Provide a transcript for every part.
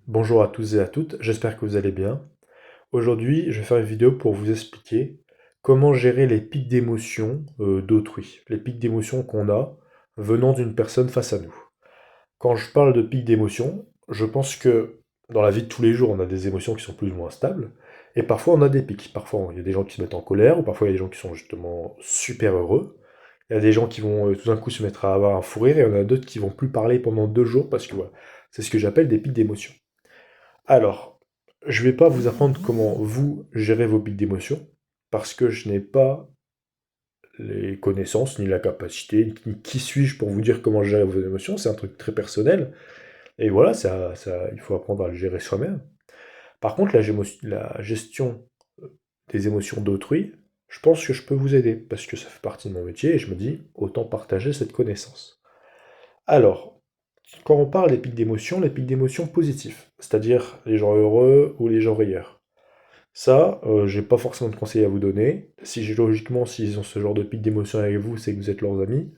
Bonjour à tous et à toutes, j'espère que vous allez bien. Aujourd'hui, je vais faire une vidéo pour vous expliquer comment gérer les pics d'émotion d'autrui, les pics d'émotion qu'on a venant d'une personne face à nous. Quand je parle de pics d'émotion, je pense que dans la vie de tous les jours, on a des émotions qui sont plus ou moins stables, et parfois on a des pics. Parfois, il y a des gens qui se mettent en colère, ou parfois il y a des gens qui sont justement super heureux. Il y a des gens qui vont tout d'un coup se mettre à avoir un fou rire, et il y en a d'autres qui vont plus parler pendant 2 jours, parce que voilà, c'est ce que j'appelle des pics d'émotion. Alors, je vais pas vous apprendre comment vous gérez vos pics d'émotion, parce que je n'ai pas les connaissances, ni la capacité, ni qui suis-je pour vous dire comment gérer vos émotions, c'est un truc très personnel, et voilà, il faut apprendre à le gérer soi-même. Par contre, la gestion des émotions d'autrui, je pense que je peux vous aider, parce que ça fait partie de mon métier, et je me dis, autant partager cette connaissance. Alors, quand on parle des pics d'émotion, les pics d'émotion positifs, c'est-à-dire les gens heureux ou les gens rieurs. Ça, j'ai pas forcément de conseils à vous donner. Si logiquement, s'ils ont ce genre de pic d'émotion avec vous, c'est que vous êtes leurs amis.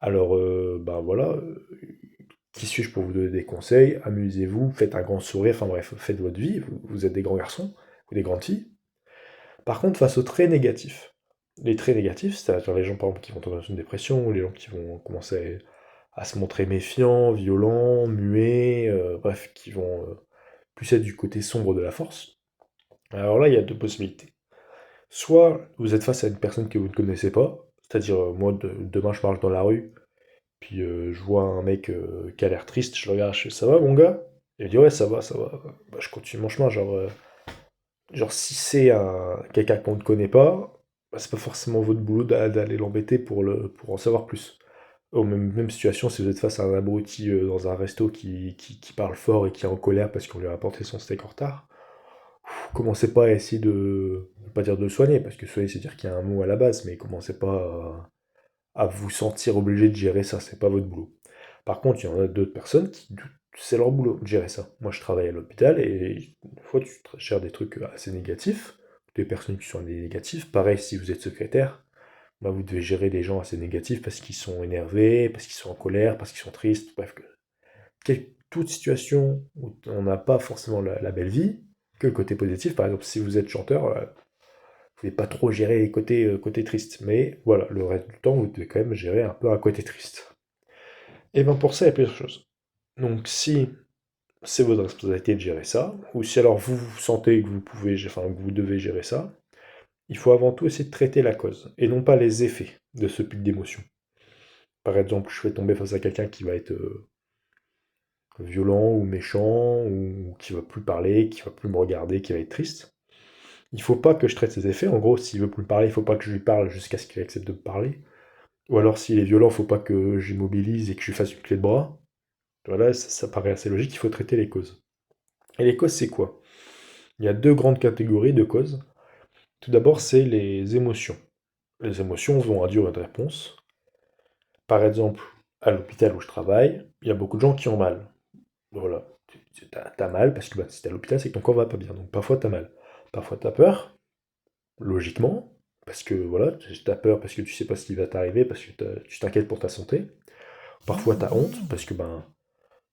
Alors, ben voilà, qui suis-je pour vous donner des conseils? Amusez-vous, faites un grand sourire, enfin bref, faites votre vie, vous êtes des grands garçons ou des grandes filles. Par contre, face aux traits négatifs, les traits négatifs, c'est-à-dire les gens par exemple qui vont tomber dans une dépression, ou les gens qui vont commencer à se montrer méfiants, violents, muets, bref, qui vont plus être du côté sombre de la force. Alors là, il y a deux possibilités. Soit vous êtes face à une personne que vous ne connaissez pas, c'est-à-dire moi demain je marche dans la rue, puis je vois un mec qui a l'air triste, je le regarde, je fais ça va mon gars? Il me dit ouais ça va, ça va. Bah, je continue mon chemin, genre si c'est quelqu'un qu'on ne connaît pas, bah, c'est pas forcément votre boulot d'aller l'embêter pour en savoir plus. Même situation si vous êtes face à un abruti dans un resto qui parle fort et qui est en colère parce qu'on lui a apporté son steak en retard. Commencez pas à essayer pas dire de le soigner, parce que soigner c'est dire qu'il y a un mot à la base, mais commencez pas à vous sentir obligé de gérer ça, c'est pas votre boulot. Par contre, il y en a d'autres personnes qui, c'est leur boulot de gérer ça. Moi je travaille à l'hôpital et une fois tu gères des trucs assez négatifs, des personnes qui sont négatives, pareil si vous êtes secrétaire, bah, vous devez gérer des gens assez négatifs parce qu'ils sont énervés, parce qu'ils sont en colère, parce qu'ils sont tristes, bref, toute situation où on n'a pas forcément la belle vie, que le côté positif. Par exemple, si vous êtes chanteur, vous ne pouvez pas trop gérer les côtés tristes. Mais voilà, le reste du temps, vous devez quand même gérer un peu un côté triste. Et bien pour ça, il y a plusieurs choses. Donc si c'est votre responsabilité de gérer ça, ou si alors vous sentez que vous pouvez, enfin que vous devez gérer ça, il faut avant tout essayer de traiter la cause, et non pas les effets de ce pic d'émotion. Par exemple, je fais tomber face à quelqu'un qui va être violent ou méchant, ou qui va plus parler, qui va plus me regarder, qui va être triste. Il faut pas que je traite ses effets. En gros, s'il veut plus me parler, il faut pas que je lui parle jusqu'à ce qu'il accepte de me parler. Ou alors, s'il est violent, il faut pas que j'immobilise et que je lui fasse une clé de bras. Voilà, ça paraît assez logique. Il faut traiter les causes. Et les causes, c'est quoi? Il y a deux grandes catégories de causes. Tout d'abord, c'est les émotions. Les émotions vont induire une réponse. Par exemple, à l'hôpital où je travaille, il y a beaucoup de gens qui ont mal. Voilà. T'as mal parce que bah, si t'es à l'hôpital, c'est que ton corps va pas bien. Donc parfois t'as mal. Parfois t'as peur, logiquement, parce que voilà, t'as peur parce que tu sais pas ce qui va t'arriver, parce que tu t'inquiètes pour ta santé. Parfois t'as honte parce que ben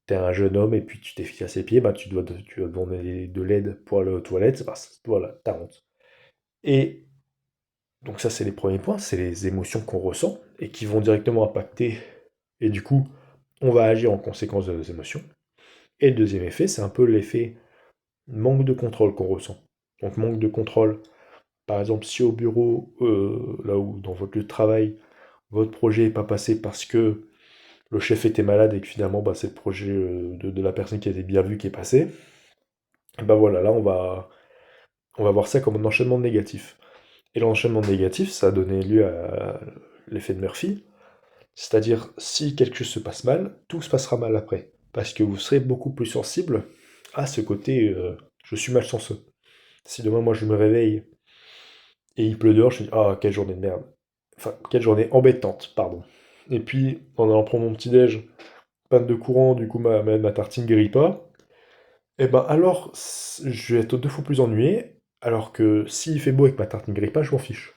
t'es un jeune homme et puis tu t'es fait à ses pieds, ben tu dois demander de l'aide pour aller aux toilettes. Ben, voilà, t'as honte. Et donc ça c'est les premiers points, c'est les émotions qu'on ressent et qui vont directement impacter. Et du coup, on va agir en conséquence de nos émotions. Et le deuxième effet, c'est un peu l'effet manque de contrôle qu'on ressent. Donc manque de contrôle, par exemple, si au bureau, là où dans votre lieu de travail, votre projet n'est pas passé parce que le chef était malade et que finalement bah, c'est le projet de la personne qui a été bien vue qui est passé, et ben voilà, là on va voir ça comme un enchaînement négatif. Et l'enchaînement négatif, ça a donné lieu à l'effet de Murphy, c'est-à-dire si quelque chose se passe mal, tout se passera mal après. Parce que vous serez beaucoup plus sensible à ce côté je suis malchanceux. Si demain moi je me réveille et il pleut dehors, je me dis ah quelle journée de merde. Enfin, quelle journée embêtante, pardon. Et puis, en allant prendre mon petit-déj, panne de courant, du coup ma tartine grille pas, et ben alors je vais être 2 fois plus ennuyé, alors que s'il fait beau et que ma tartine grille pas, je m'en fiche.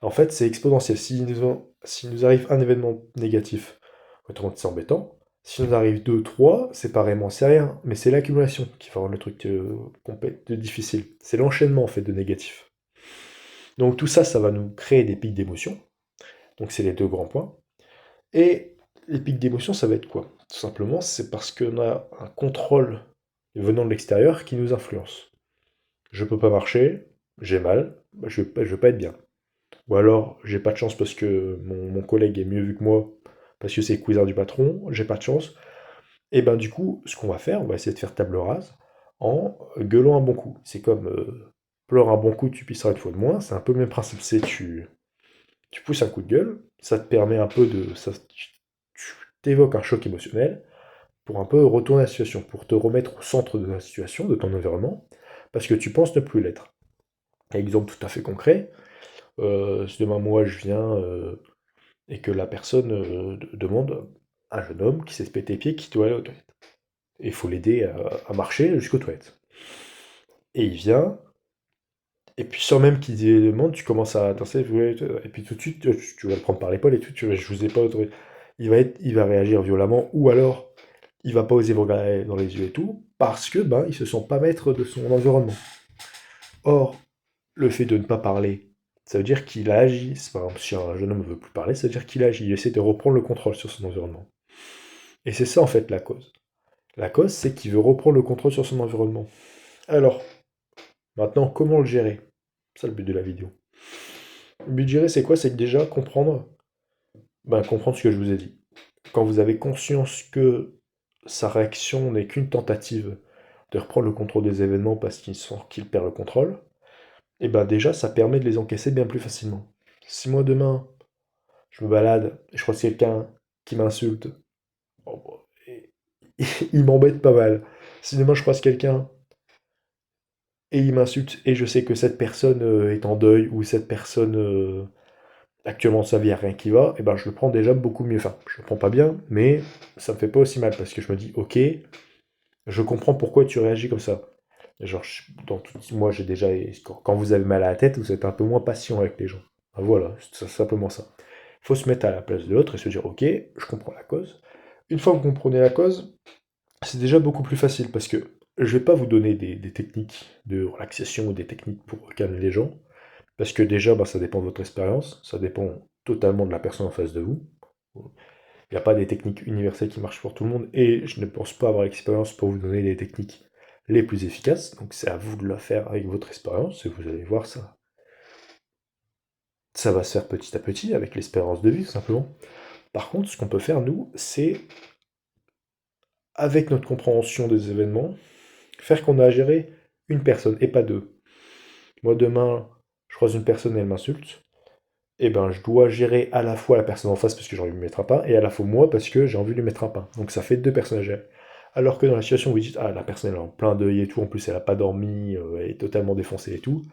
En fait, c'est exponentiel. S'il nous arrive un événement négatif, autrement c'est embêtant, Si on arrive 2, 3, séparément, c'est rien, mais c'est l'accumulation qui va rendre le truc difficile. C'est l'enchaînement en fait de négatifs. Donc tout ça, ça va nous créer des pics d'émotion. Donc c'est les deux grands points. Et les pics d'émotion, ça va être quoi? Tout simplement, c'est parce qu'on a un contrôle venant de l'extérieur qui nous influence. Je peux pas marcher, j'ai mal, bah, je vais pas être bien. Ou alors, j'ai pas de chance parce que mon collègue est mieux vu que moi, parce que c'est le cousin du patron, j'ai pas de chance. Et ben du coup, ce qu'on va faire, on va essayer de faire table rase en gueulant un bon coup. C'est comme pleure un bon coup, tu pisseras une fois de moins. C'est un peu le même principe. C'est tu pousses un coup de gueule, ça te permet un peu de. Tu t'évoques un choc émotionnel pour un peu retourner la situation, pour te remettre au centre de la situation, de ton environnement, parce que tu penses ne plus l'être. Exemple tout à fait concret, si demain moi je viens et que la personne demande à un jeune homme qui s'est pété les pieds qui doit aller aux toilettes. Et il faut l'aider à marcher jusqu'aux toilettes. Et il vient, et puis sans même qu'il demande, tu commences à danser, et puis tout de suite, tu vas le prendre par l'épaule et tout, tu vas, je vous ai pas autorisé. Il va réagir violemment, ou alors il va pas oser vous regarder dans les yeux et tout, parce que ben il se sent pas maître de son environnement. Or, le fait de ne pas parler, ça veut dire qu'il a agi. Par exemple, si un jeune homme ne veut plus parler, ça veut dire qu'il agit, il essaie de reprendre le contrôle sur son environnement. Et c'est ça en fait la cause. La cause, c'est qu'il veut reprendre le contrôle sur son environnement. Alors, maintenant, comment le gérer? C'est ça le but de la vidéo. Le but de gérer, c'est quoi? C'est déjà comprendre ce que je vous ai dit. Quand vous avez conscience que sa réaction n'est qu'une tentative de reprendre le contrôle des événements parce qu'il sent qu'il perd le contrôle, et ben déjà, ça permet de les encaisser bien plus facilement. Si moi demain, je me balade et je croise quelqu'un qui m'insulte, bon, il m'embête pas mal. Si demain je croise quelqu'un et il m'insulte et je sais que cette personne est en deuil ou cette personne actuellement dans sa vie a rien qui va, et ben je le prends déjà beaucoup mieux. Enfin, je le prends pas bien, mais ça me fait pas aussi mal parce que je me dis ok, je comprends pourquoi tu réagis comme ça. Genre, moi j'ai déjà quand vous avez mal à la tête, vous êtes un peu moins patient avec les gens. Ben voilà, c'est simplement ça. Il faut se mettre à la place de l'autre et se dire ok, je comprends la cause. Une fois que vous comprenez la cause, c'est déjà beaucoup plus facile parce que je vais pas vous donner des techniques de relaxation ou des techniques pour calmer les gens. Parce que déjà, bah, ça dépend de votre expérience, ça dépend totalement de la personne en face de vous. Il n'y a pas des techniques universelles qui marchent pour tout le monde et je ne pense pas avoir l'expérience pour vous donner les techniques les plus efficaces. Donc c'est à vous de la faire avec votre expérience et vous allez voir ça. Ça va se faire petit à petit avec l'espérance de vie, tout simplement. Par contre, ce qu'on peut faire, nous, c'est, avec notre compréhension des événements, faire qu'on a à gérer une personne et pas deux. Moi, demain, je croise une personne et elle m'insulte. Eh ben, je dois gérer à la fois la personne en face parce que j'ai envie de lui mettre un pain, et à la fois moi parce que j'ai envie de lui mettre un pain. Donc ça fait deux personnes à gérer. Alors que dans la situation où vous dites, ah, la personne elle est en plein deuil et tout, en plus elle a pas dormi, elle est totalement défoncée et tout,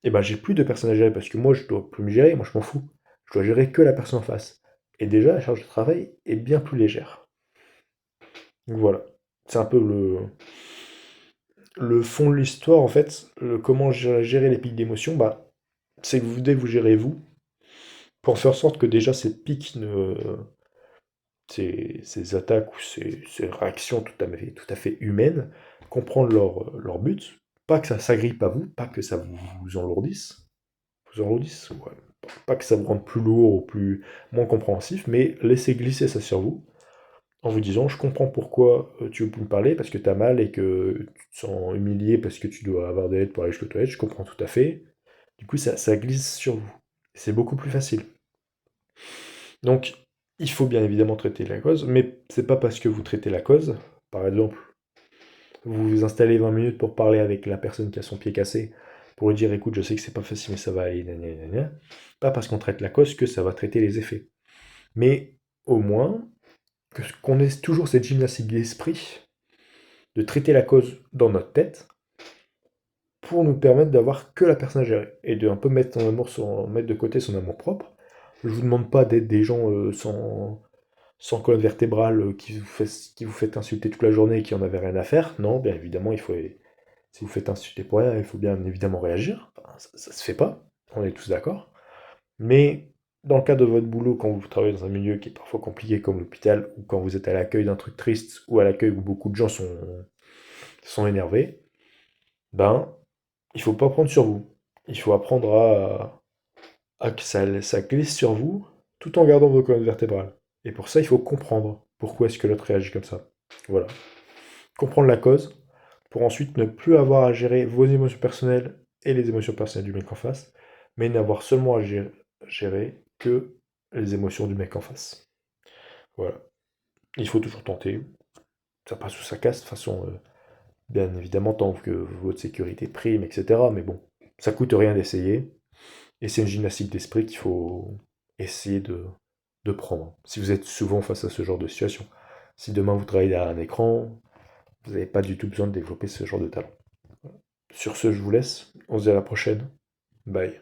eh ben j'ai plus de personnes à gérer parce que moi je dois plus me gérer, moi je m'en fous. Je dois gérer que la personne en face. Et déjà, la charge de travail est bien plus légère. Donc voilà. C'est un peu le fond de l'histoire en fait. Comment gérer les pics d'émotion, bah, c'est que vous devez vous gérer vous pour faire en sorte que déjà ces pics ces attaques ou ces réactions tout à fait humaines, comprendre leur but, pas que ça s'agrippe à vous, pas que ça vous enlourdisse, ouais. Pas que ça vous rende plus lourd ou plus moins compréhensif, mais laissez glisser ça sur vous, en vous disant je comprends pourquoi tu veux plus me parler, parce que tu as mal et que tu te sens humilié parce que tu dois avoir de l'aide pour aller jusqu'aux toilettes, je comprends tout à fait. Du coup, ça glisse sur vous. C'est beaucoup plus facile. Donc, il faut bien évidemment traiter la cause, mais c'est pas parce que vous traitez la cause, par exemple, vous vous installez 20 minutes pour parler avec la personne qui a son pied cassé, pour lui dire écoute, je sais que c'est pas facile, mais ça va aller, gna gna gna gna. Pas parce qu'on traite la cause que ça va traiter les effets. Mais au moins, qu'on ait toujours cette gymnastique d'esprit, de traiter la cause dans notre tête, pour nous permettre d'avoir que la personne à gérer, et de un peu mettre, mettre de côté son amour propre. Je vous demande pas d'être des gens sans colonne vertébrale qui vous fait insulter toute la journée et qui en avait rien à faire. Non, bien évidemment, si vous faites insulter pour rien, il faut bien évidemment réagir. Enfin, ça se fait pas, on est tous d'accord. Mais Dans le cadre de votre boulot, quand vous travaillez dans un milieu qui est parfois compliqué comme l'hôpital, ou quand vous êtes à l'accueil d'un truc triste, ou à l'accueil où beaucoup de gens sont énervés, ben, il faut pas prendre sur vous. Il faut apprendre à que ça glisse sur vous, tout en gardant vos colonnes vertébrales. Et pour ça, il faut comprendre pourquoi est-ce que l'autre réagit comme ça. Voilà. Comprendre la cause, pour ensuite ne plus avoir à gérer vos émotions personnelles et les émotions personnelles du mec en face, mais n'avoir seulement à gérer que les émotions du mec en face. Voilà. Il faut toujours tenter. Ça passe ou ça casse, de toute façon, bien évidemment, tant que votre sécurité prime, etc. Mais bon, ça coûte rien d'essayer. Et c'est une gymnastique d'esprit qu'il faut essayer de prendre. Si vous êtes souvent face à ce genre de situation. Si demain vous travaillez derrière un écran, vous n'avez pas du tout besoin de développer ce genre de talent. Sur ce, je vous laisse. On se dit à la prochaine. Bye.